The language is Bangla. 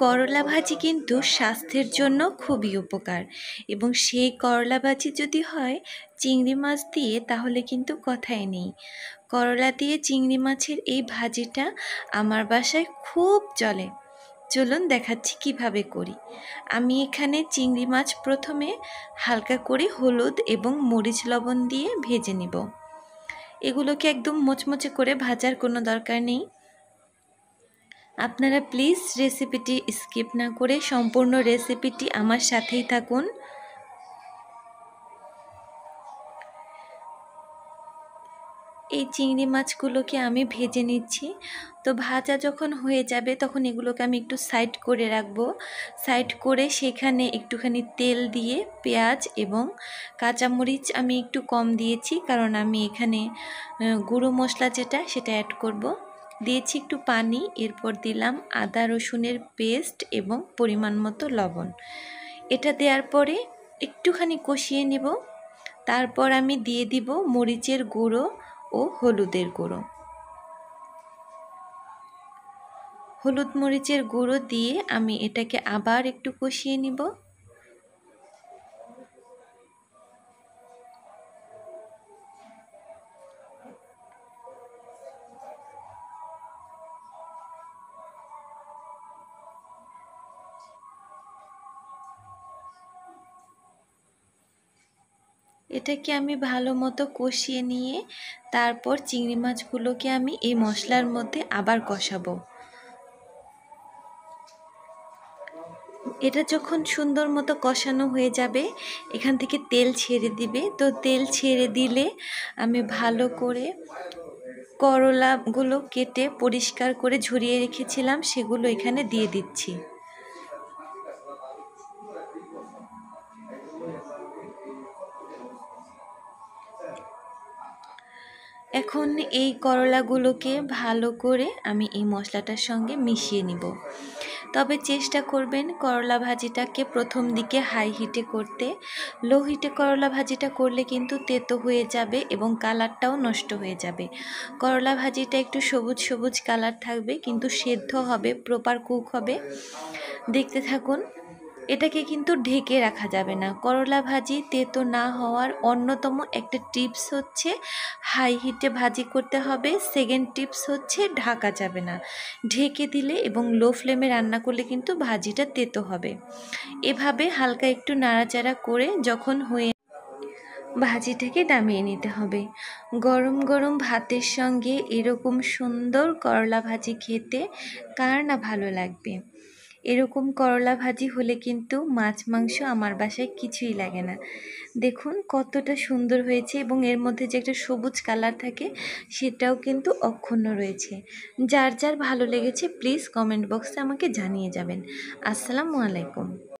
করলা ভাজি কিন্তু স্বাস্থ্যের জন্য খুবই উপকার এবং সেই করলা ভাজি যদি হয় চিংড়ি মাছ দিয়ে তাহলে কিন্তু কথাই নেই। করলা দিয়ে চিংড়ি মাছের এই ভাজিটা আমার বাসায় খুব চলে। চলুন দেখাচ্ছি কিভাবে করি। আমি এখানে চিংড়ি মাছ প্রথমে হালকা করে হলুদ এবং মরিচ লবণ দিয়ে ভেজে নিব। এগুলোকে একদম মোচমোচে করে ভাজার কোনো দরকার নেই। আপনারা প্লিজ রেসিপিটি স্কিপ না করে সম্পূর্ণ রেসিপিটি আমার সাথেই থাকুন। এই চিংড়ি মাছগুলোকে আমি ভেজে নিচ্ছি। তো ভাজা যখন হয়ে যাবে তখন এগুলোকে আমি একটু সাইড করে রাখবো। সাইড করে সেখানে একটুখানি তেল দিয়ে পেঁয়াজ এবং কাঁচামরিচ আমি একটু কম দিয়েছি, কারণ আমি এখানে গুঁড়ো মশলা যেটা সেটা অ্যাড করব। দিয়েছি একটু পানি, এরপর দিলাম আদা রসুনের পেস্ট এবং পরিমাণ মতো লবণ। এটা দেওয়ার পরে একটুখানি কষিয়ে নেব। তারপর আমি দিয়ে দিব মরিচের গুঁড়ো ও হলুদের গুঁড়ো। হলুদ মরিচের গুঁড়ো দিয়ে আমি এটাকে আবার একটু কষিয়ে নিব। এটাকে আমি ভালো মতো কষিয়ে নিয়ে তারপর চিংড়ি মাছগুলোকে আমি এই মশলার মধ্যে আবার কষাবো। এটা যখন সুন্দর মতো কষানো হয়ে যাবে, এখান থেকে তেল ছেড়ে দিবে। তো তেল ছেড়ে দিলে আমি ভালো করে করলাগুলো কেটে পরিষ্কার করে ঝরিয়ে রেখেছিলাম সেগুলো এখানে দিয়ে দিচ্ছি। এখন এই করলাগুলোকে ভালো করে আমি এই মশলাটার সঙ্গে মিশিয়ে নিব। তবে চেষ্টা করবেন করলা ভাজিটাকে প্রথম দিকে হাই হিটে করতে। লো হিটে করলা ভাজিটা করলে কিন্তু তেতো হয়ে যাবে এবং কালারটাও নষ্ট হয়ে যাবে। করলা ভাজিটা একটু সবুজ সবুজ কালার থাকবে, কিন্তু সেদ্ধ হবে, প্রপার কুক হবে। দেখতে থাকুন। এটাকে কিন্তু ঢেকে রাখা যাবে না। করলা ভাজি তেতো না হওয়ার অন্যতম একটা টিপস হচ্ছে হাই হিটে ভাজি করতে হবে। সেকেন্ড টিপস হচ্ছে ঢাকা যাবে না। ঢেকে দিলে এবং লো ফ্লেমে রান্না করলে কিন্তু ভাজিটা তেতো হবে। এভাবে হালকা একটু নাড়াচাড়া করে যখন হয়ে ভাজিটাকে নামিয়ে নিতে হবে। গরম গরম ভাতের সঙ্গে এরকম সুন্দর করলা ভাজি খেতে কার না ভালো লাগবে। এরকম করলা ভাজি হলে কিন্তু মাছ মাংস আমার বাসায় কিছুই লাগে না। দেখুন কতটা সুন্দর হয়েছে এবং এর মধ্যে যে একটা সবুজ কালার থাকে সেটাও কিন্তু অক্ষুণ্ণ রয়েছে। যার যার ভালো লেগেছে প্লিজ কমেন্ট বক্সে আমাকে জানিয়ে যাবেন। আসসালামু আলাইকুম।